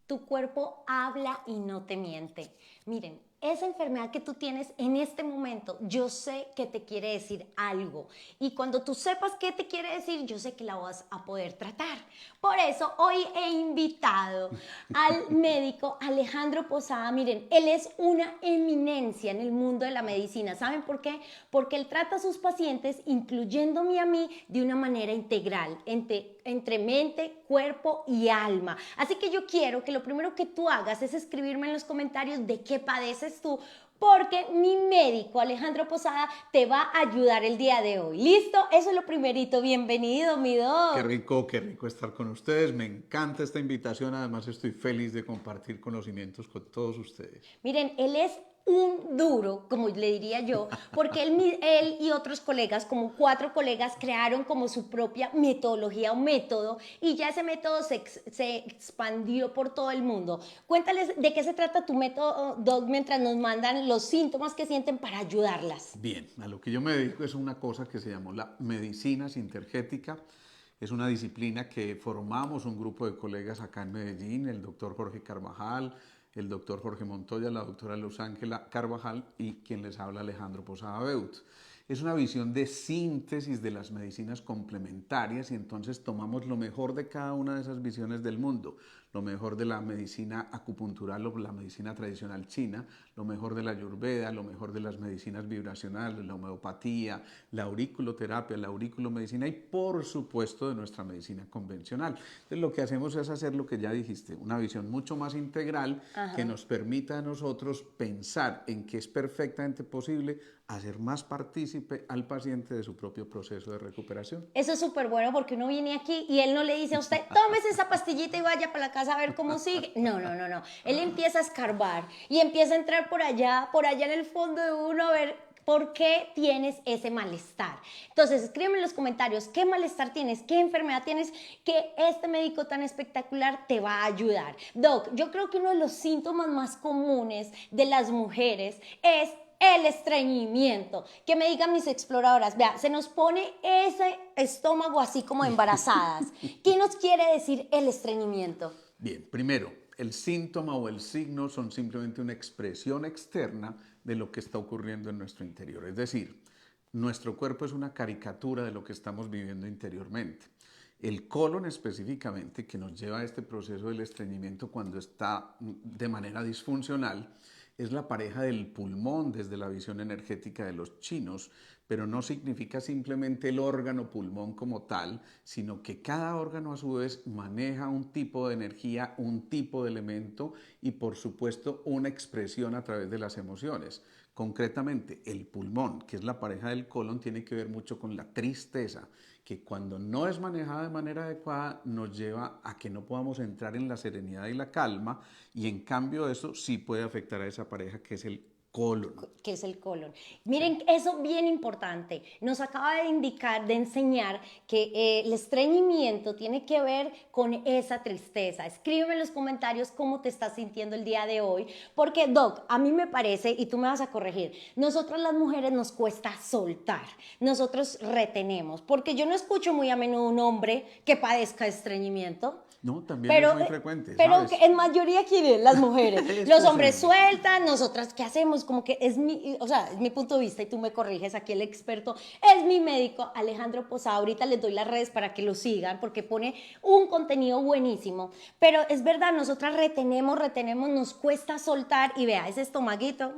Tu cuerpo habla y no te miente. Miren, esa enfermedad que tú tienes en este momento, yo sé que te quiere decir algo. Y cuando tú sepas qué te quiere decir, yo sé que la vas a poder tratar. Por eso hoy he invitado al médico Alejandro Posada. Miren, él es una eminencia en el mundo de la medicina. ¿Saben por qué? Porque él trata a sus pacientes, incluyéndome a mí, de una manera integral, entre mente, cuerpo y alma. Así que yo quiero que lo primero que tú hagas es escribirme en los comentarios de qué padeces tú, porque mi médico Alejandro Posada te va a ayudar el día de hoy. ¿Listo? Eso es lo primerito. Bienvenido, mi doc. Qué rico estar con ustedes. Me encanta esta invitación. Además, estoy feliz de compartir conocimientos con todos ustedes. Miren, él es un duro, como le diría yo, porque él y otros colegas, como 4 colegas, crearon como su propia metodología o método, y ya ese método se expandió por todo el mundo. Cuéntales de qué se trata tu método, Doc, mientras nos mandan los síntomas que sienten para ayudarlas. Bien, a lo que yo me dedico es una cosa que se llamó la medicina sintergética. Es una disciplina que formamos un grupo de colegas acá en Medellín, el doctor Jorge Carvajal, el doctor Jorge Montoya, la doctora Luz Ángela Carvajal y quien les habla Alejandro Posada Beut. Es una visión de síntesis de las medicinas complementarias y entonces tomamos lo mejor de cada una de esas visiones del mundo, lo mejor de la medicina acupuntural o la medicina tradicional china, lo mejor de la ayurveda, lo mejor de las medicinas vibracionales, la homeopatía, la auriculoterapia, la auriculomedicina y por supuesto de nuestra medicina convencional. Entonces lo que hacemos es hacer lo que ya dijiste, una visión mucho más integral. Ajá. Que nos permita a nosotros pensar en que es perfectamente posible hacer más partícipe al paciente de su propio proceso de recuperación. Eso es súper bueno porque uno viene aquí y él no le dice a usted, tómese esa pastillita y vaya para la casa a ver cómo sigue. No. Él empieza a escarbar y empieza a entrar por allá en el fondo de uno a ver por qué tienes ese malestar. Entonces, escríbeme en los comentarios qué malestar tienes, qué enfermedad tienes, que este médico tan espectacular te va a ayudar. Doc, yo creo que uno de los síntomas más comunes de las mujeres es el estreñimiento. Que me digan mis exploradoras, vea, se nos pone ese estómago así como embarazadas. ¿Qué nos quiere decir el estreñimiento? Bien, primero, el síntoma o el signo son simplemente una expresión externa de lo que está ocurriendo en nuestro interior. Es decir, nuestro cuerpo es una caricatura de lo que estamos viviendo interiormente. El colon específicamente, que nos lleva a este proceso del estreñimiento cuando está de manera disfuncional, es la pareja del pulmón desde la visión energética de los chinos, pero no significa simplemente el órgano pulmón como tal, sino que cada órgano a su vez maneja un tipo de energía, un tipo de elemento y por supuesto una expresión a través de las emociones. Concretamente, el pulmón, que es la pareja del colon, tiene que ver mucho con la tristeza, que cuando no es manejada de manera adecuada nos lleva a que no podamos entrar en la serenidad y la calma, y en cambio eso sí puede afectar a esa pareja que es el colon. Que es el colon. Miren, sí. Eso bien importante. Nos acaba de indicar, de enseñar que el estreñimiento tiene que ver con esa tristeza. Escríbeme en los comentarios cómo te estás sintiendo el día de hoy, porque Doc, a mí me parece, y tú me vas a corregir, nosotros las mujeres nos cuesta soltar, nosotros retenemos, porque yo no escucho muy a menudo un hombre que padezca estreñimiento. No, también es muy frecuente. Pero en mayoría, ¿quiénes? Las mujeres. Los hombres sueltan, nosotras, ¿qué hacemos? Como que es mi punto de vista y tú me corriges, aquí el experto es mi médico Alejandro Posada. Ahorita les doy las redes para que lo sigan porque pone un contenido buenísimo. Pero es verdad, nosotras retenemos, nos cuesta soltar y vea, ese estomaguito,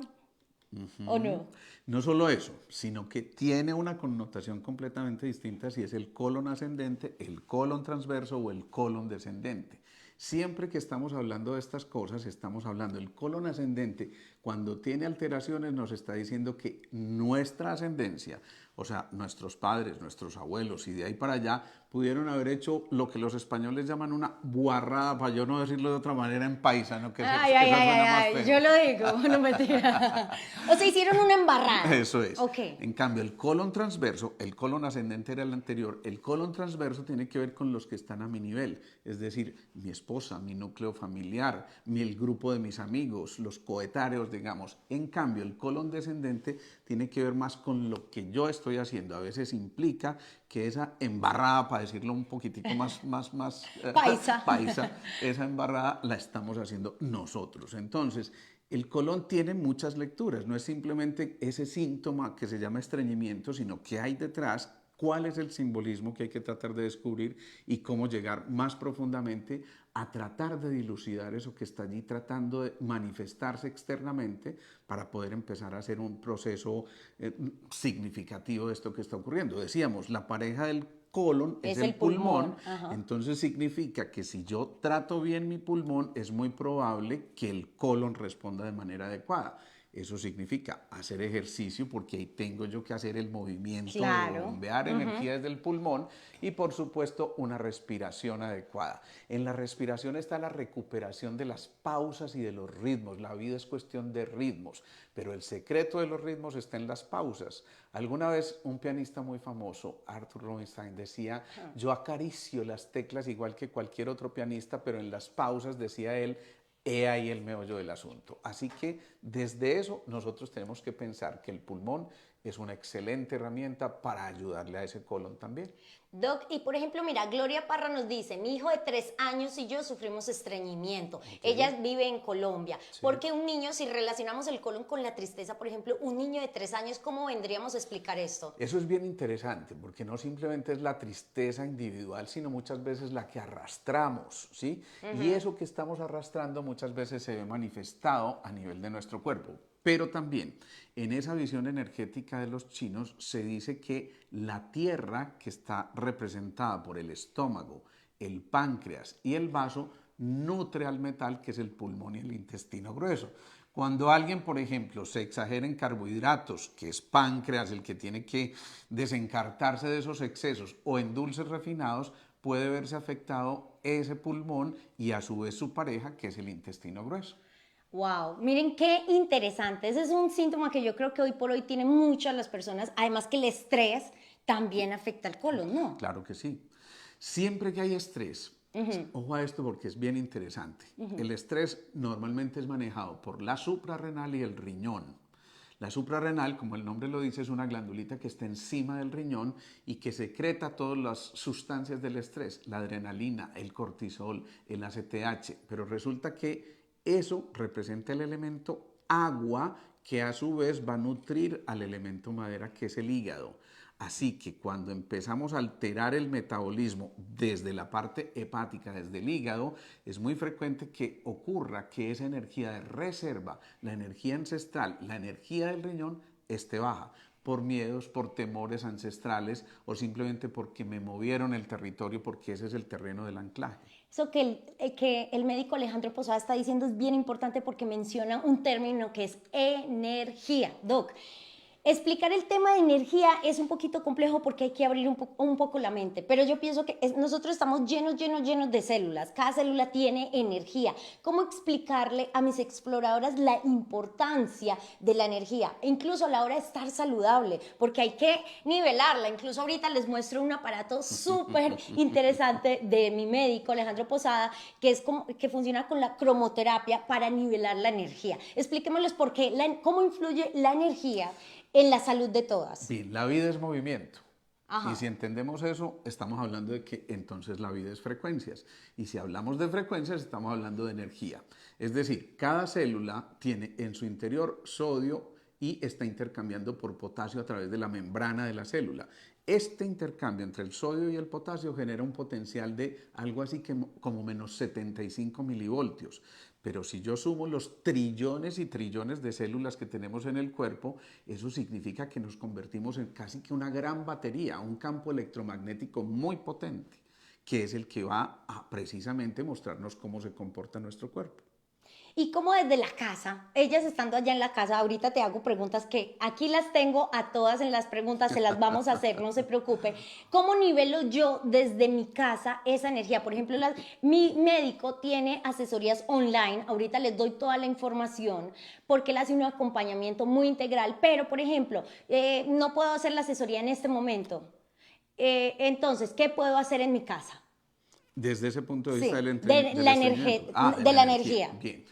¿o no? No solo eso, sino que tiene una connotación completamente distinta si es el colon ascendente, el colon transverso o el colon descendente. Siempre que estamos hablando de estas cosas, estamos hablando del colon ascendente. Cuando tiene alteraciones nos está diciendo que nuestra ascendencia, o sea, nuestros padres, nuestros abuelos y de ahí para allá, pudieron haber hecho lo que los españoles llaman una guarrada, para yo no decirlo de otra manera en paisano, que suena más feo. Yo lo digo, no mentira. O sea, hicieron una embarrada. Eso es. Okay. En cambio, el colon transverso, el colon ascendente era el anterior, el colon transverso tiene que ver con los que están a mi nivel, es decir, mi esposa, esposa, mi núcleo familiar, el grupo de mis amigos, los coetáneos, digamos. En cambio, el colon descendente tiene que ver más con lo que yo estoy haciendo. A veces implica que esa embarrada, para decirlo un poquitico más Paisa. paisa, esa embarrada la estamos haciendo nosotros. Entonces, el colon tiene muchas lecturas, no es simplemente ese síntoma que se llama estreñimiento, sino que hay detrás cuál es el simbolismo que hay que tratar de descubrir y cómo llegar más profundamente a tratar de dilucidar eso que está allí tratando de manifestarse externamente para poder empezar a hacer un proceso significativo de esto que está ocurriendo. Decíamos, la pareja del colon es el pulmón, entonces significa que si yo trato bien mi pulmón, es muy probable que el colon responda de manera adecuada. Eso significa hacer ejercicio porque ahí tengo yo que hacer el movimiento de bombear energía desde el pulmón y por supuesto una respiración adecuada. En la respiración está la recuperación de las pausas y de los ritmos. La vida es cuestión de ritmos, pero el secreto de los ritmos está en las pausas. Alguna vez un pianista muy famoso, Arthur Rubinstein, decía, yo acaricio las teclas igual que cualquier otro pianista, pero en las pausas, decía él, he ahí el meollo del asunto. Así que desde eso nosotros tenemos que pensar que el pulmón es una excelente herramienta para ayudarle a ese colon también. Doc, y por ejemplo, mira, Gloria Parra nos dice, mi hijo de 3 años y yo sufrimos estreñimiento. Ella vive en Colombia. Sí. Porque un niño, si relacionamos el colon con la tristeza, por ejemplo, un niño de 3 años, ¿cómo vendríamos a explicar esto? Eso es bien interesante, porque no simplemente es la tristeza individual, sino muchas veces la que arrastramos, ¿sí? Y eso que estamos arrastrando muchas veces se ve manifestado a nivel de nuestro cuerpo. Pero también en esa visión energética de los chinos se dice que la tierra que está representada por el estómago, el páncreas y el vaso nutre al metal que es el pulmón y el intestino grueso. Cuando alguien, por ejemplo, se exagera en carbohidratos, que es páncreas el que tiene que desencartarse de esos excesos, o en dulces refinados, puede verse afectado ese pulmón y a su vez su pareja, que es el intestino grueso. Wow, miren qué interesante. Ese es un síntoma que yo creo que hoy por hoy tienen muchas las personas, además que el estrés también afecta al colon, ¿no? Claro que sí. Siempre que hay estrés, ojo a esto porque es bien interesante. El estrés normalmente es manejado por la suprarrenal y el riñón. La suprarrenal, como el nombre lo dice, es una glandulita que está encima del riñón y que secreta todas las sustancias del estrés, la adrenalina, el cortisol, el ACTH, pero resulta que eso representa el elemento agua que a su vez va a nutrir al elemento madera que es el hígado. Así que cuando empezamos a alterar el metabolismo desde la parte hepática, desde el hígado, es muy frecuente que ocurra que esa energía de reserva, la energía ancestral, la energía del riñón esté baja por miedos, por temores ancestrales o simplemente porque me movieron el territorio porque ese es el terreno del anclaje. Eso que el médico Alejandro Posada está diciendo es bien importante porque menciona un término que es energía. Doc, explicar el tema de energía es un poquito complejo porque hay que abrir un poco la mente, pero yo pienso que nosotros estamos llenos de células, cada célula tiene energía. ¿Cómo explicarle a mis exploradoras la importancia de la energía? Incluso a la hora de estar saludable, porque hay que nivelarla. Incluso ahorita les muestro un aparato súper interesante de mi médico Alejandro Posada, que funciona con la cromoterapia para nivelar la energía. Expliquémosles cómo influye la energía en la salud de todas. Bien, la vida es movimiento. Ajá. Y si entendemos eso, estamos hablando de que entonces la vida es frecuencias. Y si hablamos de frecuencias, estamos hablando de energía. Es decir, cada célula tiene en su interior sodio y está intercambiando por potasio a través de la membrana de la célula. Este intercambio entre el sodio y el potasio genera un potencial de algo así como menos 75 milivoltios. Pero si yo sumo los trillones y trillones de células que tenemos en el cuerpo, eso significa que nos convertimos en casi que una gran batería, un campo electromagnético muy potente, que es el que va a precisamente mostrarnos cómo se comporta nuestro cuerpo. Y como desde la casa, ellas estando allá en la casa, ahorita te hago preguntas que aquí las tengo a todas en las preguntas, se las vamos a hacer, no se preocupe. ¿Cómo nivelo yo desde mi casa esa energía? Por ejemplo, mi médico tiene asesorías online, ahorita les doy toda la información porque él hace un acompañamiento muy integral, pero por ejemplo, no puedo hacer la asesoría en este momento. Entonces, ¿qué puedo hacer en mi casa? Desde ese punto de vista Sí, del de la estreñimiento. de la energía. Bien.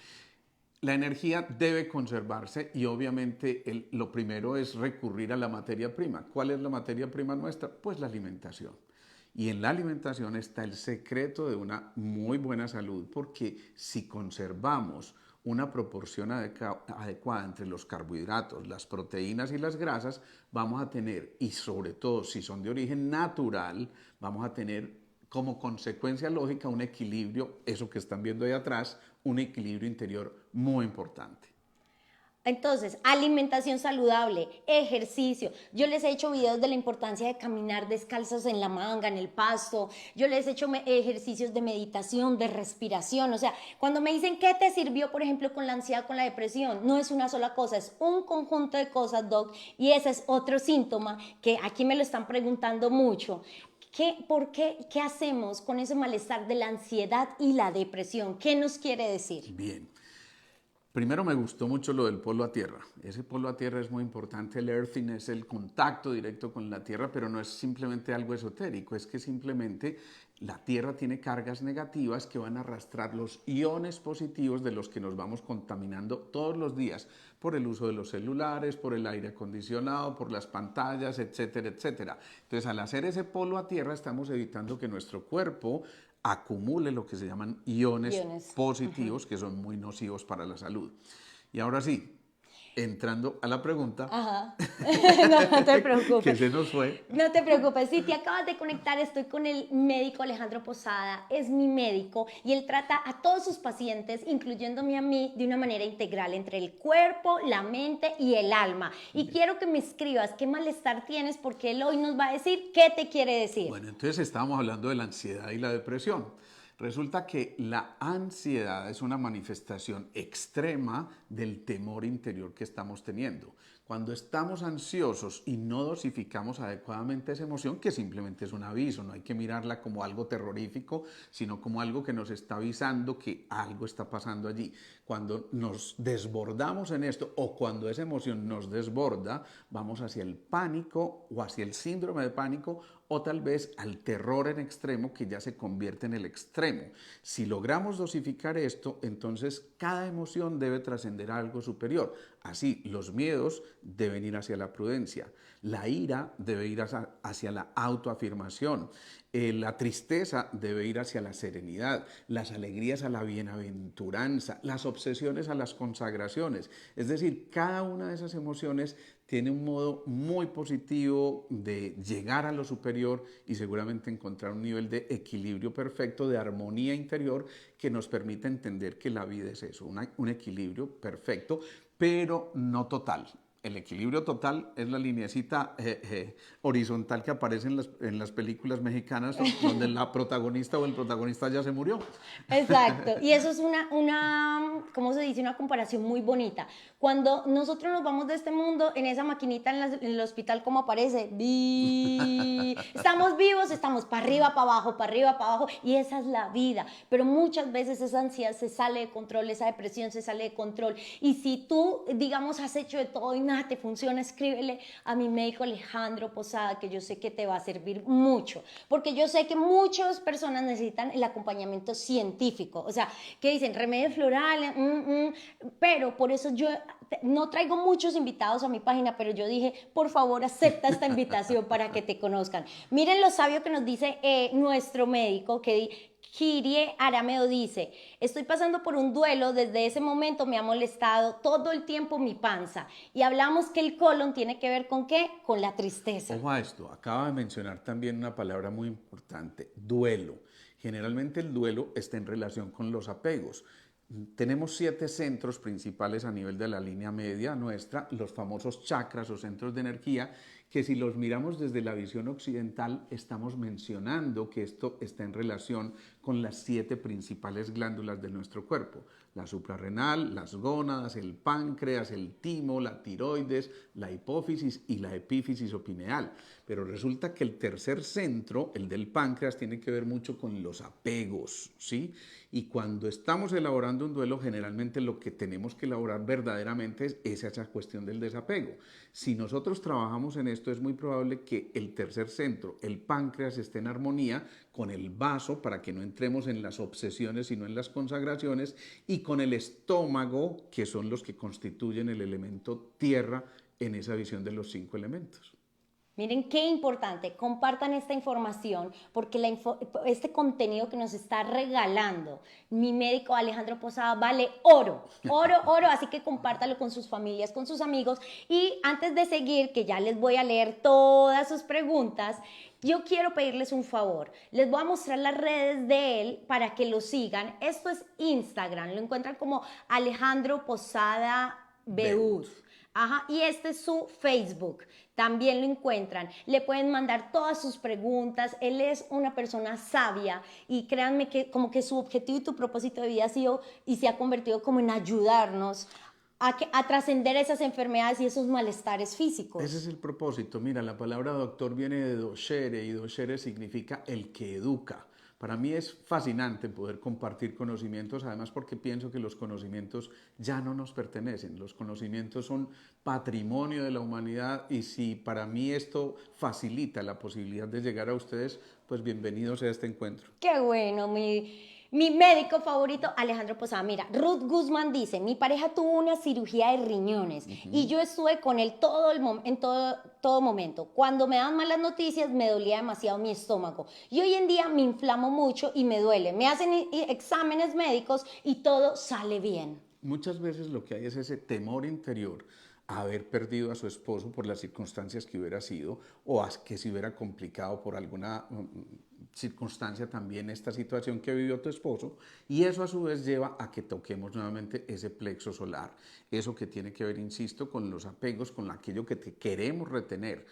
La energía debe conservarse y obviamente lo primero es recurrir a la materia prima. ¿Cuál es la materia prima nuestra? Pues la alimentación. Y en la alimentación está el secreto de una muy buena salud, porque si conservamos una proporción adecuada entre los carbohidratos, las proteínas y las grasas, vamos a tener, y sobre todo si son de origen natural, vamos a tener como consecuencia lógica un equilibrio, eso que están viendo ahí atrás, un equilibrio interior muy importante. Entonces, alimentación saludable, ejercicio. Yo les he hecho videos de la importancia de caminar descalzos en la manga, en el pasto. Yo les he hecho ejercicios de meditación, de respiración. O sea, cuando me dicen qué te sirvió, por ejemplo, con la ansiedad, con la depresión, no es una sola cosa, es un conjunto de cosas, Doc. Y ese es otro síntoma que aquí me lo están preguntando mucho. ¿Qué hacemos con ese malestar de la ansiedad y la depresión? ¿Qué nos quiere decir? Bien. Primero me gustó mucho lo del polo a tierra. Ese polo a tierra es muy importante. El earthing es el contacto directo con la tierra, pero no es simplemente algo esotérico, es que simplemente la tierra tiene cargas negativas que van a arrastrar los iones positivos de los que nos vamos contaminando todos los días por el uso de los celulares, por el aire acondicionado, por las pantallas, etcétera, etcétera. Entonces, al hacer ese polo a tierra, estamos evitando que nuestro cuerpo acumule lo que se llaman iones positivos, que son muy nocivos para la salud. Y ahora sí, entrando a la pregunta, Ajá. No te preocupes. que se nos fue. No te preocupes, si te acabas de conectar, estoy con el médico Alejandro Posada, es mi médico y él trata a todos sus pacientes, incluyéndome a mí, de una manera integral entre el cuerpo, la mente y el alma. Y quiero que me escribas qué malestar tienes porque él hoy nos va a decir qué te quiere decir. Bueno, entonces estábamos hablando de la ansiedad y la depresión. Resulta que la ansiedad es una manifestación extrema del temor interior que estamos teniendo. Cuando estamos ansiosos y no dosificamos adecuadamente esa emoción, que simplemente es un aviso, no hay que mirarla como algo terrorífico, sino como algo que nos está avisando que algo está pasando allí. Cuando nos desbordamos en esto o cuando esa emoción nos desborda, vamos hacia el pánico o hacia el síndrome de pánico o tal vez al terror en extremo que ya se convierte en el extremo. Si logramos dosificar esto, entonces cada emoción debe trascender a algo superior. Así, los miedos deben ir hacia la prudencia, la ira debe ir hacia la autoafirmación, la tristeza debe ir hacia la serenidad, las alegrías a la bienaventuranza, las obsesiones a las consagraciones. Es decir, cada una de esas emociones tiene un modo muy positivo de llegar a lo superior y seguramente encontrar un nivel de equilibrio perfecto, de armonía interior que nos permite entender que la vida es eso, un equilibrio perfecto, pero no total. El equilibrio total es la lineecita horizontal que aparece en las películas mexicanas donde la protagonista o el protagonista ya se murió. Exacto, y eso es ¿cómo se dice? Una comparación muy bonita. Cuando nosotros nos vamos de este mundo, en esa maquinita en el hospital, ¿cómo aparece? Estamos vivos, estamos para arriba, para abajo, y esa es la vida. Pero muchas veces esa ansiedad se sale de control, esa depresión se sale de control. Y si tú, digamos, has hecho de todo y nada te funciona, escríbele a mi médico Alejandro Posada, que yo sé que te va a servir mucho. Porque yo sé que muchas personas necesitan el acompañamiento científico. O sea, que dicen remedios florales, pero por eso yo no traigo muchos invitados a mi página, pero yo dije, por favor, acepta esta invitación para que te conozcan. Miren lo sabio que nos dice nuestro médico, Kirie Arameo dice, estoy pasando por un duelo, desde ese momento me ha molestado todo el tiempo mi panza. Y hablamos que el colon tiene que ver ¿con qué? Con la tristeza. Ojo a esto, acaba de mencionar también una palabra muy importante, duelo. Generalmente el duelo está en relación con los apegos. Tenemos 7 centros principales a nivel de la línea media nuestra, los famosos chakras o centros de energía, que si los miramos desde la visión occidental, estamos mencionando que esto está en relación con las 7 principales glándulas de nuestro cuerpo. La suprarrenal, las gónadas, el páncreas, el timo, la tiroides, la hipófisis y la epífisis o pineal. Pero resulta que el tercer centro, el del páncreas, tiene que ver mucho con los apegos, ¿sí? Y cuando estamos elaborando un duelo, generalmente lo que tenemos que elaborar verdaderamente es esa cuestión del desapego. Si nosotros trabajamos en esto es muy probable que el tercer centro, el páncreas, esté en armonía con el vaso, para que no entremos en las obsesiones sino en las consagraciones, y con el estómago, que son los que constituyen el elemento tierra en esa visión de los 5 elementos. Miren qué importante, compartan esta información porque este contenido que nos está regalando mi médico Alejandro Posada vale oro, oro, oro, así que compártalo con sus familias, con sus amigos. Y antes de seguir, que ya les voy a leer todas sus preguntas, yo quiero pedirles un favor. Les voy a mostrar las redes de él para que lo sigan. Esto es Instagram, lo encuentran como Alejandro Posada Beud. Ajá, y este es su Facebook, también lo encuentran, le pueden mandar todas sus preguntas, él es una persona sabia y créanme que como que su objetivo y tu propósito de vida ha sido y se ha convertido como en ayudarnos a trascender esas enfermedades y esos malestares físicos. Ese es el propósito. Mira, la palabra doctor viene de docere y docere significa el que educa. Para mí es fascinante poder compartir conocimientos, además porque pienso que los conocimientos ya no nos pertenecen, los conocimientos son patrimonio de la humanidad y si para mí esto facilita la posibilidad de llegar a ustedes, pues bienvenidos a este encuentro. Qué bueno, mi médico favorito, Alejandro Posada. Mira, Ruth Guzmán dice, mi pareja tuvo una cirugía de riñones y yo estuve con él en todo momento. Cuando me dan malas noticias me dolía demasiado mi estómago y hoy en día me inflamo mucho y me duele. Me hacen exámenes médicos y todo sale bien. Muchas veces lo que hay es ese temor interior a haber perdido a su esposo por las circunstancias que hubiera sido o a que se hubiera complicado por alguna circunstancia también esta situación que vivió tu esposo, y eso a su vez lleva a que toquemos nuevamente ese plexo solar, eso que tiene que ver, insisto, con los apegos, con aquello que queremos retener.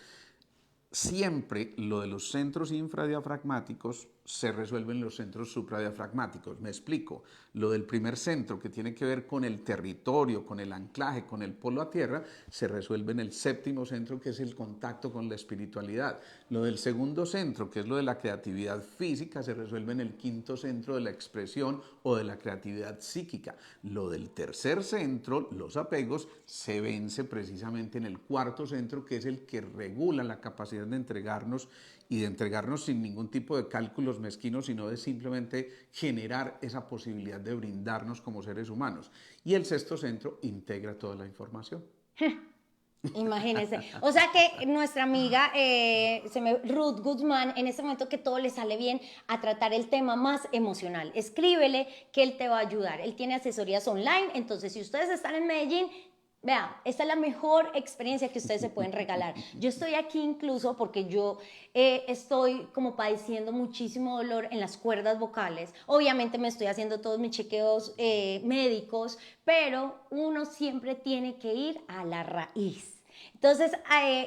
Siempre lo de los centros infradiafragmáticos se resuelve en los centros supradiafragmáticos. Me explico. Lo del primer centro, que tiene que ver con el territorio, con el anclaje, con el polo a tierra, se resuelve en el séptimo centro, que es el contacto con la espiritualidad. Lo del segundo centro, que es lo de la creatividad física, se resuelve en el quinto centro de la expresión o de la creatividad psíquica. Lo del tercer centro, los apegos, se vence precisamente en el cuarto centro, que es el que regula la capacidad de entregarnos y de entregarnos sin ningún tipo de cálculos mezquinos, sino de simplemente generar esa posibilidad de brindarnos como seres humanos. Y el sexto centro integra toda la información. Imagínense. O sea que nuestra amiga Ruth Guzmán, en este momento que todo le sale bien, a tratar el tema más emocional. Escríbele que él te va a ayudar. Él tiene asesorías online, entonces si ustedes están en Medellín, vean, esta es la mejor experiencia que ustedes se pueden regalar. Yo estoy aquí incluso porque yo estoy como padeciendo muchísimo dolor en las cuerdas vocales. Obviamente me estoy haciendo todos mis chequeos médicos, pero uno siempre tiene que ir a la raíz. Entonces,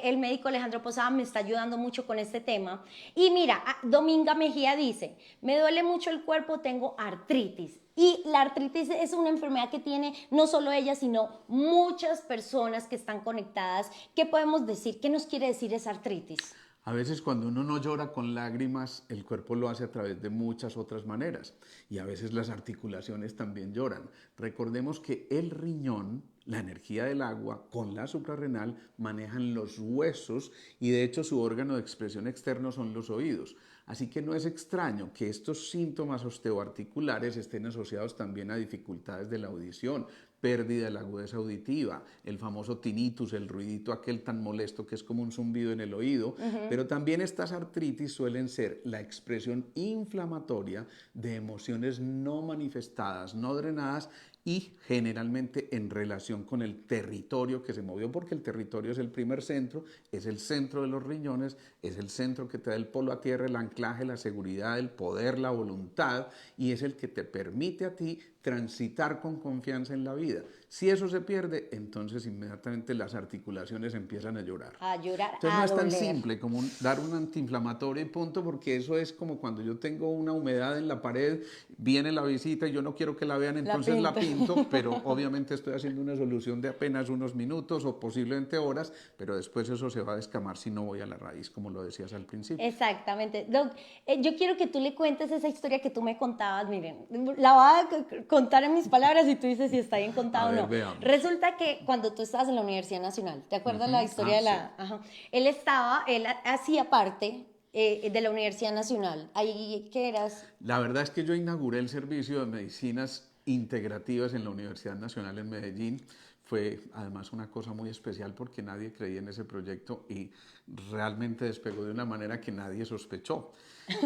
el médico Alejandro Posada me está ayudando mucho con este tema. Y mira, Dominga Mejía dice, me duele mucho el cuerpo, tengo artritis. Y la artritis es una enfermedad que tiene no solo ella, sino muchas personas que están conectadas. ¿Qué podemos decir? ¿Qué nos quiere decir esa artritis? A veces cuando uno no llora con lágrimas, el cuerpo lo hace a través de muchas otras maneras y a veces las articulaciones también lloran. Recordemos que el riñón, la energía del agua con la suprarrenal manejan los huesos y de hecho su órgano de expresión externo son los oídos. Así que no es extraño que estos síntomas osteoarticulares estén asociados también a dificultades de la audición, pérdida de la agudeza auditiva, el famoso tinnitus, el ruidito aquel tan molesto que es como un zumbido en el oído, pero también estas artritis suelen ser la expresión inflamatoria de emociones no manifestadas, no drenadas y generalmente en relación con el territorio que se movió, porque el territorio es el primer centro, es el centro de los riñones, es el centro que te da el polo a tierra, el anclaje, la seguridad, el poder, la voluntad, y es el que te permite a ti transitar con confianza en la vida. Si eso se pierde, entonces inmediatamente las articulaciones empiezan a llorar. A llorar, entonces a no es tan doler. simple como dar un antiinflamatorio y punto, porque eso es como cuando yo tengo una humedad en la pared, viene la visita y yo no quiero que la vean, entonces la pinto, pero obviamente estoy haciendo una solución de apenas unos minutos o posiblemente horas, pero después eso se va a descamar si no voy a la raíz, como lo decías al principio. Exactamente. Doc, yo quiero que tú le cuentes esa historia que tú me contabas. Miren, la voy a contar en mis palabras y tú dices si está bien contado o no. Veamos. Resulta que cuando tú estabas en la Universidad Nacional, ¿te acuerdas la historia de la...? Sí. Ajá. Él hacía parte de la Universidad Nacional. ¿Ahí qué eras? La verdad es que yo inauguré el servicio de medicinas integrativas en la Universidad Nacional en Medellín. Fue además una cosa muy especial porque nadie creía en ese proyecto y realmente despegó de una manera que nadie sospechó.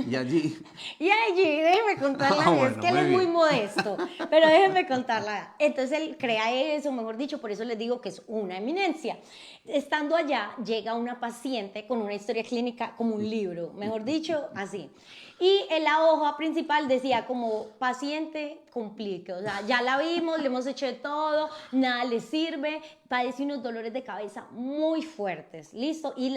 Y allí... Y allí, déjeme contarla, es Bueno, que él muy es muy bien. modesto, pero déjeme contarla. Entonces él crea eso, mejor dicho, por eso les digo que es una eminencia. Estando allá, llega una paciente con una historia clínica como un libro, mejor dicho, así. Y en la hoja principal decía como paciente complique, o sea, ya la vimos, le hemos hecho de todo, nada le sirve, padece unos dolores de cabeza muy fuertes, ¿listo? Y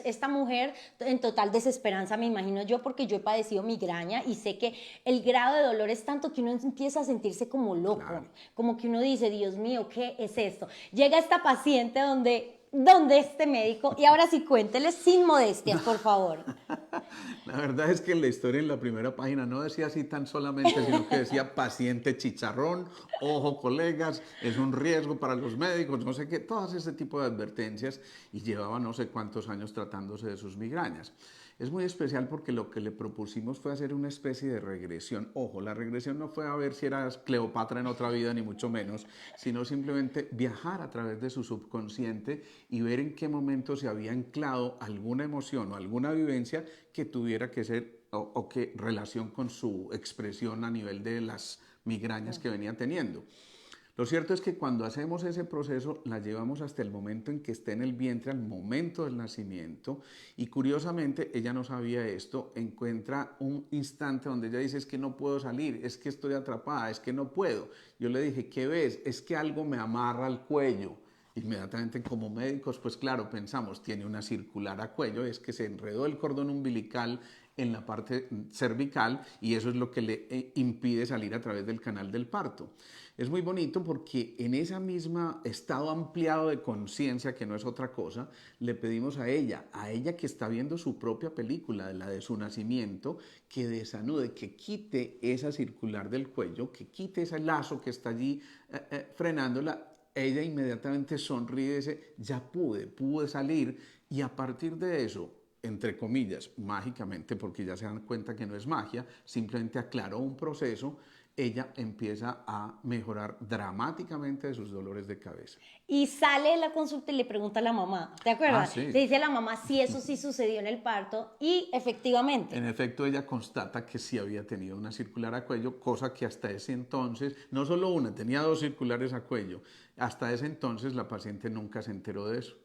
esta mujer en total desesperanza, me imagino yo, porque yo he padecido migraña y sé que el grado de dolor es tanto que uno empieza a sentirse como loco, Claro. como que uno dice, Dios mío, ¿qué es esto? Llega esta paciente donde este médico, y ahora sí cuéntele sin modestias, por favor. La verdad es que la historia en la primera página no decía así tan solamente, sino que decía paciente chicharrón, ojo colegas, es un riesgo para los médicos, no sé qué, todas ese tipo de advertencias y llevaba no sé cuántos años tratándose de sus migrañas. Es muy especial porque lo que le propusimos fue hacer una especie de regresión. Ojo, la regresión no fue a ver si eras Cleopatra en otra vida, ni mucho menos, sino simplemente viajar a través de su subconsciente y ver en qué momento se había anclado alguna emoción o alguna vivencia que tuviera que ser o que relación con su expresión a nivel de las migrañas que venía teniendo. Lo cierto es que cuando hacemos ese proceso la llevamos hasta el momento en que esté en el vientre, al momento del nacimiento, y curiosamente ella no sabía esto, encuentra un instante donde ella dice es que no puedo salir, es que estoy atrapada, es que no puedo. Yo le dije, ¿qué ves? Es que algo me amarra al cuello. Inmediatamente como médicos, pues claro, pensamos, tiene una circular a cuello, es que se enredó el cordón umbilical en la parte cervical y eso es lo que le impide salir a través del canal del parto. Es muy bonito porque en ese mismo estado ampliado de conciencia, que no es otra cosa, le pedimos a ella que está viendo su propia película, la de su nacimiento, que desanude, que quite esa circular del cuello, que quite ese lazo que está allí frenándola. Ella inmediatamente sonríe y dice, ya pude salir y a partir de eso, entre comillas, mágicamente, porque ya se dan cuenta que no es magia, simplemente aclaró un proceso, ella empieza a mejorar dramáticamente de sus dolores de cabeza. Y sale de la consulta y le pregunta a la mamá, ¿te acuerdas? Sí. Le dice a la mamá si eso sí sucedió en el parto y efectivamente. En efecto, ella constata que sí había tenido una circular a cuello, cosa que hasta ese entonces, no solo una, tenía 2 circulares a cuello. Hasta ese entonces la paciente nunca se enteró de eso.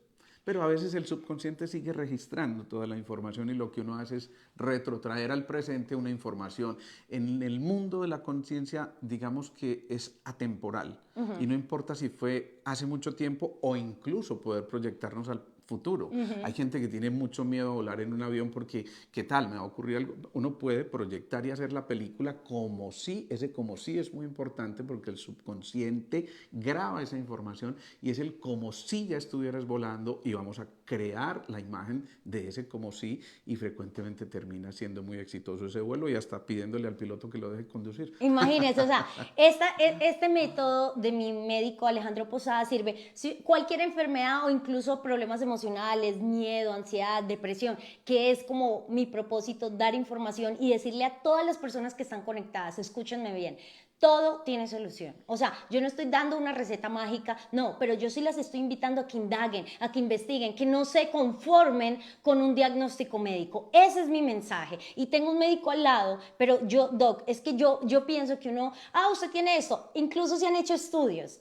Pero a veces el subconsciente sigue registrando toda la información y lo que uno hace es retrotraer al presente una información. En el mundo de la conciencia, digamos que es atemporal y no importa si fue hace mucho tiempo o incluso poder proyectarnos al futuro. Hay gente que tiene mucho miedo a volar en un avión porque, ¿qué tal? ¿Me va a ocurrir algo? Uno puede proyectar y hacer la película como si, ese como si es muy importante porque el subconsciente graba esa información y es el como si ya estuvieras volando y vamos a crear la imagen de ese como si y frecuentemente termina siendo muy exitoso ese vuelo y hasta pidiéndole al piloto que lo deje conducir. Imagínense, o sea, este método de mi médico Alejandro Posada sirve si cualquier enfermedad o incluso problemas emocionales, miedo, ansiedad, depresión, que es como mi propósito, dar información y decirle a todas las personas que están conectadas, escúchenme bien, todo tiene solución. O sea, yo no estoy dando una receta mágica, no, pero yo sí las estoy invitando a que indaguen, a que investiguen, que no se conformen con un diagnóstico médico. Ese es mi mensaje. Y tengo un médico al lado, pero yo, doc, es que yo pienso que uno, usted tiene esto. Incluso se han hecho estudios.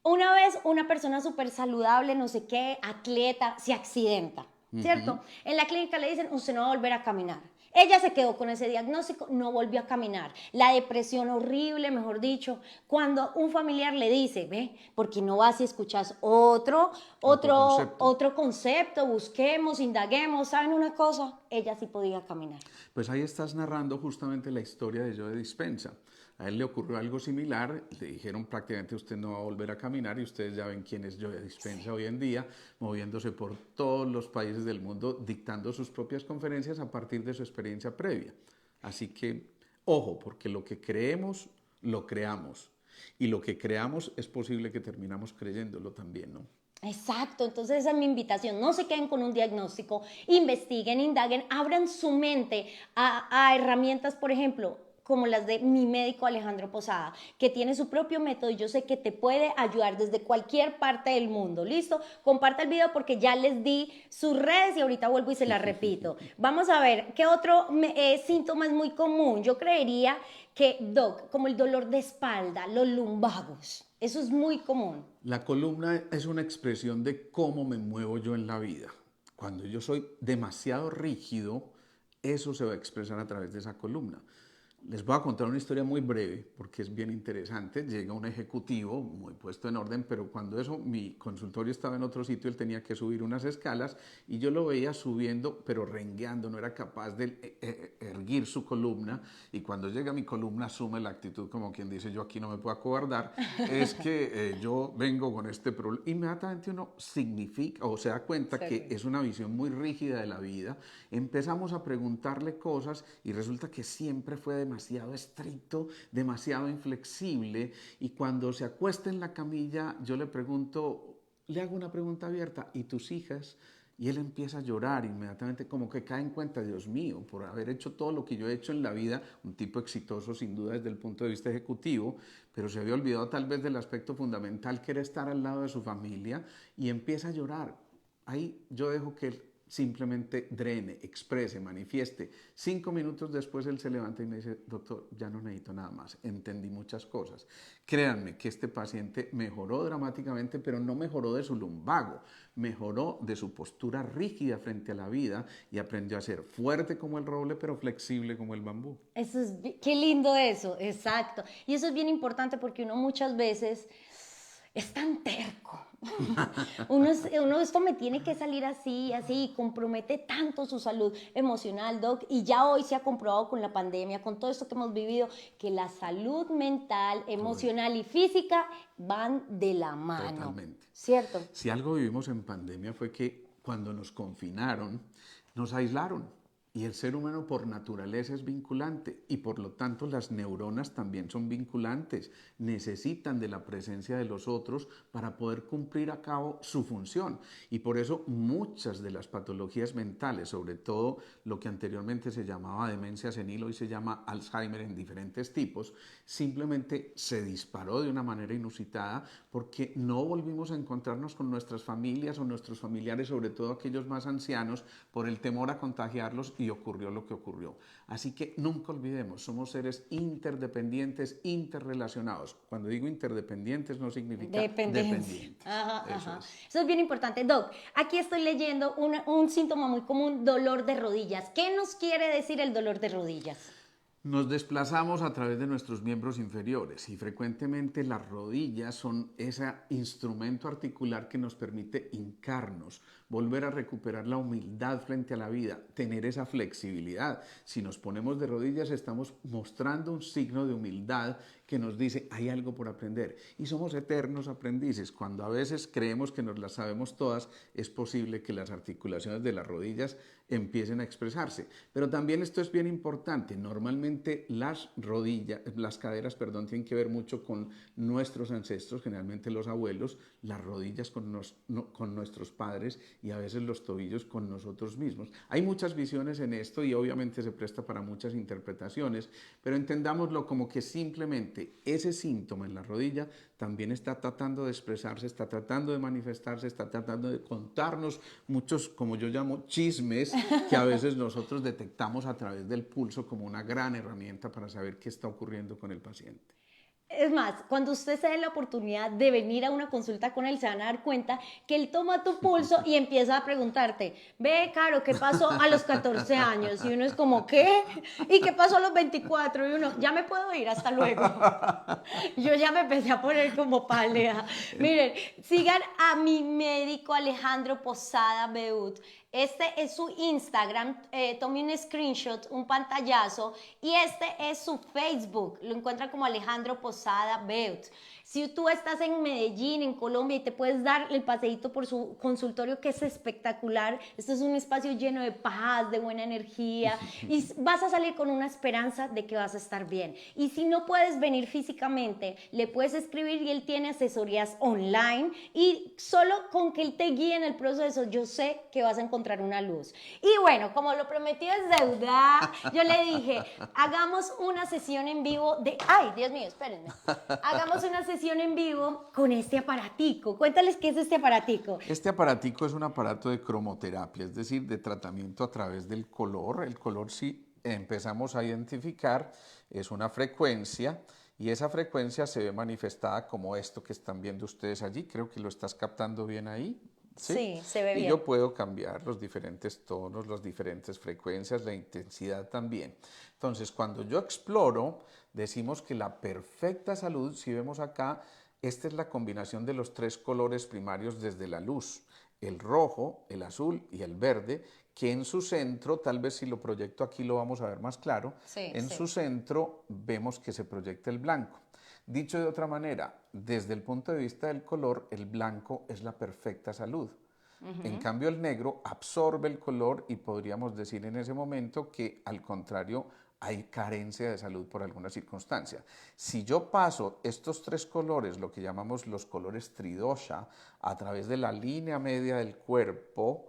Una vez una persona súper saludable, no sé qué, atleta, se accidenta, ¿cierto? En la clínica le dicen, usted no va a volver a caminar. Ella se quedó con ese diagnóstico, no volvió a caminar. La depresión horrible, mejor dicho, cuando un familiar le dice, ve, ¿por qué no vas y escuchas otro concepto? Busquemos, indaguemos, ¿saben una cosa? Ella sí podía caminar. Pues ahí estás narrando justamente la historia de Joe Dispenza. A él le ocurrió algo similar, le dijeron prácticamente usted no va a volver a caminar y ustedes ya ven quién es Joe Dispenza hoy en día, moviéndose por todos los países del mundo, dictando sus propias conferencias a partir de su experiencia previa. Así que, ojo, porque lo que creemos lo creamos. Y lo que creamos es posible que terminamos creyéndolo también, ¿no? Exacto, entonces esa es mi invitación. No se queden con un diagnóstico, investiguen, indaguen, abran su mente a herramientas, por ejemplo, como las de mi médico Alejandro Posada, que tiene su propio método y yo sé que te puede ayudar desde cualquier parte del mundo. ¿Listo? Comparta el video porque ya les di sus redes y ahorita vuelvo y se las repito. Vamos a ver, ¿qué otro síntoma es muy común? Yo creería que, Doc, como el dolor de espalda, los lumbagos, eso es muy común. La columna es una expresión de cómo me muevo yo en la vida. Cuando yo soy demasiado rígido, eso se va a expresar a través de esa columna. Les voy a contar una historia muy breve porque es bien interesante. Llega un ejecutivo muy puesto en orden, pero cuando eso, mi consultorio estaba en otro sitio, él tenía que subir unas escalas y yo lo veía subiendo, pero rengueando, no era capaz de erguir su columna. Y cuando llega a mi columna, asume la actitud como quien dice: yo aquí no me puedo acobardar, es que yo vengo con este problema. Inmediatamente uno significa o se da cuenta que es una visión muy rígida de la vida. Empezamos a preguntarle cosas y resulta que siempre fue demasiado estricto, demasiado inflexible, y cuando se acuesta en la camilla yo le pregunto, le hago una pregunta abierta: ¿y tus hijas? Y él empieza a llorar inmediatamente, como que cae en cuenta: Dios mío, por haber hecho todo lo que yo he hecho en la vida, un tipo exitoso sin duda desde el punto de vista ejecutivo, pero se había olvidado tal vez del aspecto fundamental que era estar al lado de su familia, y empieza a llorar. Ahí yo dejo que él simplemente drene, exprese, manifieste. 5 minutos después él se levanta y me dice: doctor, ya no necesito nada más, entendí muchas cosas. Créanme que este paciente mejoró dramáticamente, pero no mejoró de su lumbago, mejoró de su postura rígida frente a la vida y aprendió a ser fuerte como el roble, pero flexible como el bambú. Eso es, qué lindo eso, exacto. Y eso es bien importante porque uno muchas veces es tan terco. Uno esto me tiene que salir así, así, y compromete tanto su salud emocional, Doc, y ya hoy se ha comprobado con la pandemia, con todo esto que hemos vivido, que la salud mental, emocional y física van de la mano. Totalmente. ¿Cierto? Si algo vivimos en pandemia fue que cuando nos confinaron, nos aislaron. Y el ser humano por naturaleza es vinculante y por lo tanto las neuronas también son vinculantes. Necesitan de la presencia de los otros para poder cumplir a cabo su función. Y por eso muchas de las patologías mentales, sobre todo lo que anteriormente se llamaba demencia senil, hoy se llama Alzheimer en diferentes tipos, simplemente se disparó de una manera inusitada porque no volvimos a encontrarnos con nuestras familias o nuestros familiares, sobre todo aquellos más ancianos, por el temor a contagiarlos, y ocurrió lo que ocurrió. Así que nunca olvidemos, somos seres interdependientes, interrelacionados. Cuando digo interdependientes no significa dependientes. Ajá. Eso es bien importante. Doc, aquí estoy leyendo un síntoma muy común: dolor de rodillas. ¿Qué nos quiere decir el dolor de rodillas? Nos desplazamos a través de nuestros miembros inferiores y frecuentemente las rodillas son ese instrumento articular que nos permite hincarnos, volver a recuperar la humildad frente a la vida, tener esa flexibilidad. Si nos ponemos de rodillas estamos mostrando un signo de humildad que nos dice: hay algo por aprender. Y somos eternos aprendices. Cuando a veces creemos que nos las sabemos todas, es posible que las articulaciones de las rodillas empiecen a expresarse. Pero también esto es bien importante. Normalmente las caderas, tienen que ver mucho con nuestros ancestros, generalmente los abuelos, las rodillas con nuestros padres y a veces los tobillos con nosotros mismos. Hay muchas visiones en esto y obviamente se presta para muchas interpretaciones, pero entendámoslo como que simplemente ese síntoma en la rodilla también está tratando de expresarse, está tratando de manifestarse, está tratando de contarnos muchos, como yo llamo, chismes que a veces nosotros detectamos a través del pulso como una gran herramienta para saber qué está ocurriendo con el paciente. Es más, cuando usted se dé la oportunidad de venir a una consulta con él, se van a dar cuenta que él toma tu pulso y empieza a preguntarte: ve, Caro, ¿qué pasó a los 14 años? Y uno es como: ¿qué? ¿Y qué pasó a los 24? Y uno: ya me puedo ir, hasta luego. Yo ya me empecé a poner como pálida. Miren, sigan a mi médico Alejandro Posada Beut. Este es su Instagram, tome un screenshot, un pantallazo, y este es su Facebook, lo encuentran como Alejandro Posada Beut. Si tú estás en Medellín, en Colombia, y te puedes dar el paseíto por su consultorio, que es espectacular. Esto es un espacio lleno de paz, de buena energía, y vas a salir con una esperanza de que vas a estar bien. Y si no puedes venir físicamente, le puedes escribir y él tiene asesorías online, y solo con que él te guíe en el proceso, yo sé que vas a encontrar una luz. Y bueno, como lo prometido es deuda, yo le dije, hagamos una sesión en vivo de... Ay, Dios mío, espérenme. Hagamos una sesión en vivo con este aparatico. Cuéntales qué es este aparatico. Este aparatico es un aparato de cromoterapia, es decir, de tratamiento a través del color. El color, si empezamos a identificar, es una frecuencia, y esa frecuencia se ve manifestada como esto que están viendo ustedes allí. Creo que lo estás captando bien ahí. Sí, se ve y bien. yo puedo cambiar los diferentes tonos, las diferentes frecuencias, la intensidad también. Entonces, cuando yo exploro, decimos que la perfecta salud, si vemos acá, esta es la combinación de los tres colores primarios desde la luz, el rojo, el azul y el verde, que en su centro, tal vez si lo proyecto aquí lo vamos a ver más claro, en su centro vemos que se proyecta el blanco. Dicho de otra manera, desde el punto de vista del color, el blanco es la perfecta salud. En cambio, el negro absorbe el color y podríamos decir en ese momento que, al contrario, hay carencia de salud por alguna circunstancia. Si yo paso estos tres colores, lo que llamamos los colores tridosha, a través de la línea media del cuerpo,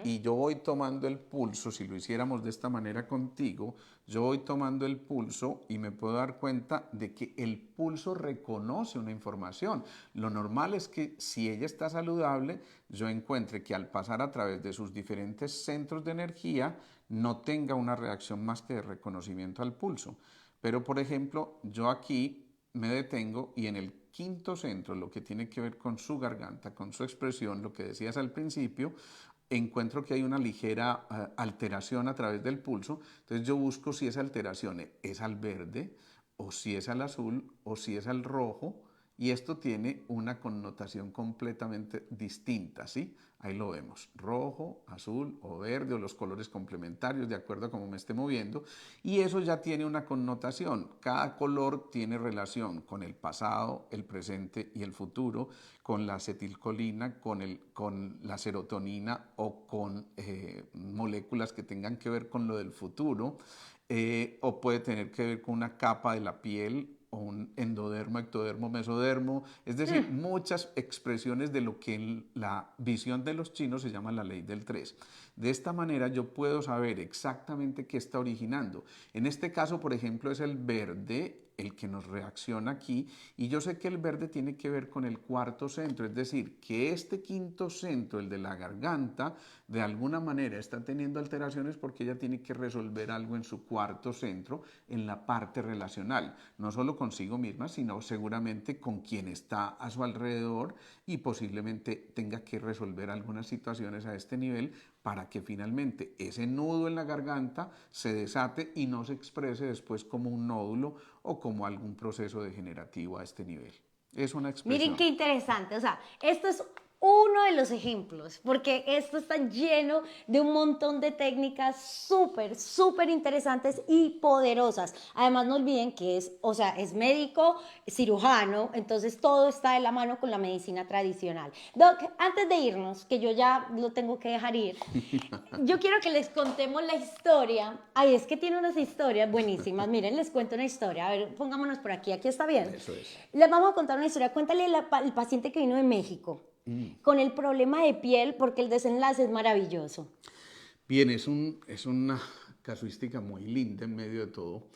y yo voy tomando el pulso, si lo hiciéramos de esta manera contigo, yo voy tomando el pulso y me puedo dar cuenta de que el pulso reconoce una información. Lo normal es que si ella está saludable, yo encuentre que al pasar a través de sus diferentes centros de energía, no tenga una reacción más que de reconocimiento al pulso. Pero, por ejemplo, yo aquí me detengo y en el quinto centro, lo que tiene que ver con su garganta, con su expresión, lo que decías al principio, encuentro que hay una ligera alteración a través del pulso. Entonces yo busco si esa alteración es al verde, o si es al azul, o si es al rojo, y esto tiene una connotación completamente distinta, ¿sí? Ahí lo vemos, rojo, azul o verde, o los colores complementarios de acuerdo a cómo me esté moviendo, y eso ya tiene una connotación. Cada color tiene relación con el pasado, el presente y el futuro, con la acetilcolina, con la serotonina o con moléculas que tengan que ver con lo del futuro, o puede tener que ver con una capa de la piel, o un endodermo, ectodermo, mesodermo, es decir, muchas expresiones de lo que en la visión de los chinos se llama la ley del 3. De esta manera yo puedo saber exactamente qué está originando. En este caso, por ejemplo, es el verde el que nos reacciona aquí, y yo sé que el verde tiene que ver con el cuarto centro, es decir, que este quinto centro, el de la garganta, de alguna manera está teniendo alteraciones porque ella tiene que resolver algo en su cuarto centro, en la parte relacional, no solo consigo misma, sino seguramente con quien está a su alrededor, y posiblemente tenga que resolver algunas situaciones a este nivel para que finalmente ese nudo en la garganta se desate y no se exprese después como un nódulo o como algún proceso degenerativo a este nivel. Es una expresión. Miren qué interesante, o sea, esto es uno de los ejemplos, porque esto está lleno de un montón de técnicas súper interesantes y poderosas. Además, no olviden que es, o sea, es médico, cirujano, entonces todo está de la mano con la medicina tradicional. Doc, antes de irnos, que yo ya lo tengo que dejar ir, yo quiero que les contemos la historia. Ay, es que tiene unas historias buenísimas. Miren, les cuento una historia. A ver, pongámonos por aquí. Aquí está bien. Eso es. Les vamos a contar una historia. Cuéntale al paciente que vino de México con el problema de piel, porque el desenlace es maravilloso. Bien, es una casuística muy linda en medio de todo.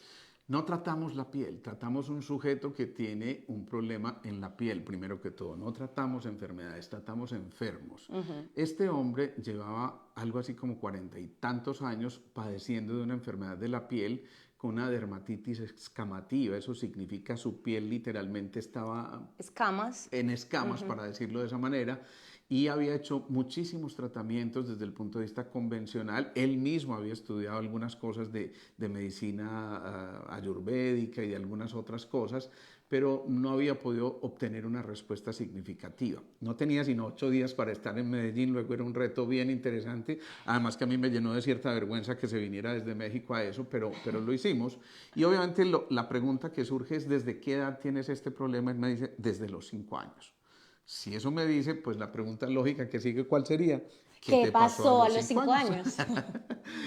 No tratamos la piel, tratamos un sujeto que tiene un problema en la piel, primero que todo. No tratamos enfermedades, tratamos enfermos. Este hombre llevaba algo así como 40 y tantos años padeciendo de una enfermedad de la piel, con una dermatitis escamativa. Eso significa su piel literalmente estaba Escamas. en escamas, para decirlo de esa manera, y había hecho muchísimos tratamientos desde el punto de vista convencional. Él mismo había estudiado algunas cosas de medicina ayurvédica y de algunas otras cosas, pero no había podido obtener una respuesta significativa. No tenía sino 8 días para estar en Medellín, luego era un reto bien interesante, además que a mí me llenó de cierta vergüenza que se viniera desde México a eso, pero lo hicimos. Y obviamente la pregunta que surge es, ¿desde qué edad tienes este problema? Él me dice, desde los 5 años. Si eso me dice, pues la pregunta lógica que sigue, ¿cuál sería? ¿Qué pasó a los 5 años?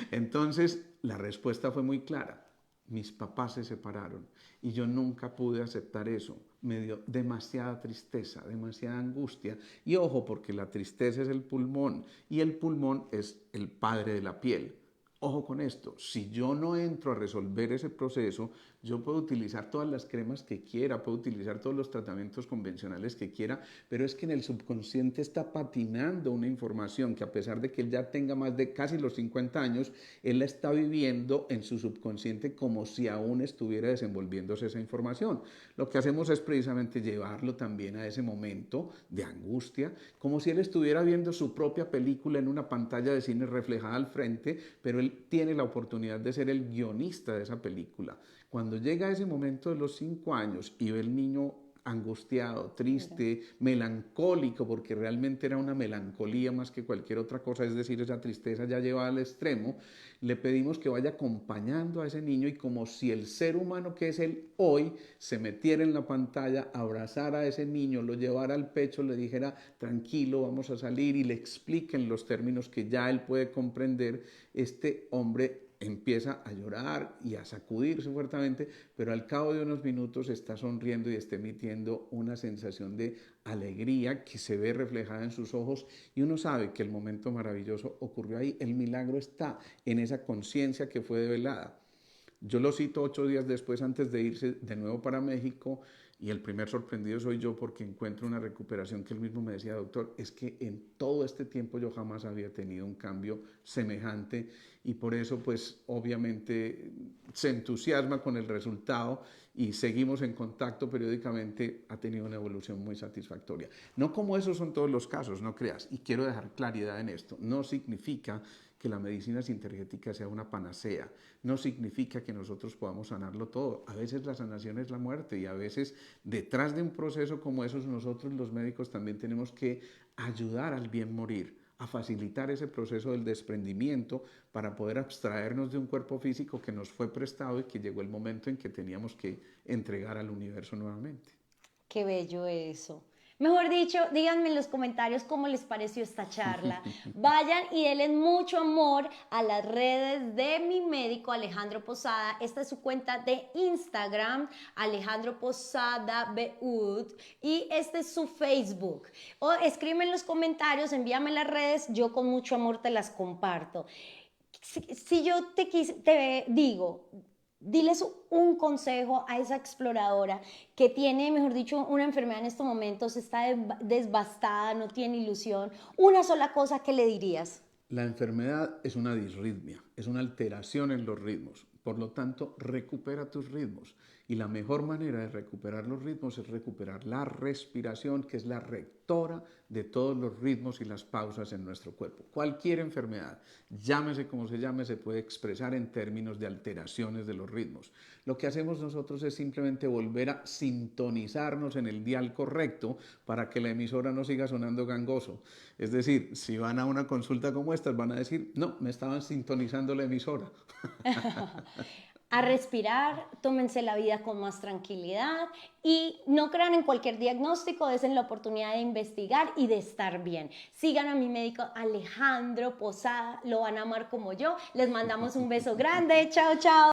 Entonces, la respuesta fue muy clara. Mis papás se separaron y yo nunca pude aceptar eso. Me dio demasiada tristeza, demasiada angustia. Y ojo, porque la tristeza es el pulmón y el pulmón es el padre de la piel. Ojo con esto, si yo no entro a resolver ese proceso, yo puedo utilizar todas las cremas que quiera, puedo utilizar todos los tratamientos convencionales que quiera, pero es que en el subconsciente está patinando una información que, a pesar de que él ya tenga más de casi los 50 años, él la está viviendo en su subconsciente como si aún estuviera desenvolviéndose esa información. Lo que hacemos es precisamente llevarlo también a ese momento de angustia, como si él estuviera viendo su propia película en una pantalla de cine reflejada al frente, pero él tiene la oportunidad de ser el guionista de esa película. Cuando llega ese momento de los 5 años y ve el niño angustiado, triste, melancólico, porque realmente era una melancolía más que cualquier otra cosa, es decir, esa tristeza ya llevada al extremo, le pedimos que vaya acompañando a ese niño y, como si el ser humano que es él hoy se metiera en la pantalla, abrazara a ese niño, lo llevara al pecho, le dijera, tranquilo, vamos a salir, y le expliquen los términos que ya él puede comprender. Este hombre empieza a llorar y a sacudirse fuertemente, pero al cabo de unos minutos está sonriendo y está emitiendo una sensación de alegría que se ve reflejada en sus ojos, y uno sabe que el momento maravilloso ocurrió ahí. El milagro está en esa conciencia que fue develada. Yo lo cito 8 días después, antes de irse de nuevo para México, y el primer sorprendido soy yo, porque encuentro una recuperación que él mismo me decía, doctor, es que en todo este tiempo yo jamás había tenido un cambio semejante, y por eso pues obviamente se entusiasma con el resultado y seguimos en contacto periódicamente. Ha tenido una evolución muy satisfactoria. No como esos son todos los casos, no creas, y quiero dejar claridad en esto, no significa que la medicina sintergética sea una panacea, no significa que nosotros podamos sanarlo todo. A veces la sanación es la muerte, y a veces detrás de un proceso como esos, nosotros los médicos también tenemos que ayudar al bien morir, a facilitar ese proceso del desprendimiento para poder abstraernos de un cuerpo físico que nos fue prestado y que llegó el momento en que teníamos que entregar al universo nuevamente. Qué bello eso. Mejor dicho, díganme en los comentarios cómo les pareció esta charla. Vayan y denle mucho amor a las redes de mi médico Alejandro Posada. Esta es su cuenta de Instagram, Alejandro Posada Beud, y este es su Facebook. O escríbeme en los comentarios, envíame las redes, yo con mucho amor te las comparto. Si yo te digo, diles un consejo a esa exploradora que tiene, mejor dicho, una enfermedad en estos momentos, está devastada, no tiene ilusión. Una sola cosa que le dirías. La enfermedad es una disritmia, es una alteración en los ritmos. Por lo tanto, recupera tus ritmos. Y la mejor manera de recuperar los ritmos es recuperar la respiración, que es la rectora de todos los ritmos y las pausas en nuestro cuerpo. Cualquier enfermedad, llámese como se llame, se puede expresar en términos de alteraciones de los ritmos. Lo que hacemos nosotros es simplemente volver a sintonizarnos en el dial correcto para que la emisora no siga sonando gangoso. Es decir, si van a una consulta como esta, van a decir, no, me estaban sintonizando la emisora. A respirar, tómense la vida con más tranquilidad y no crean en cualquier diagnóstico, desen la oportunidad de investigar y de estar bien. Sigan a mi médico Alejandro Posada, lo van a amar como yo. Les mandamos un beso grande, chao, chao.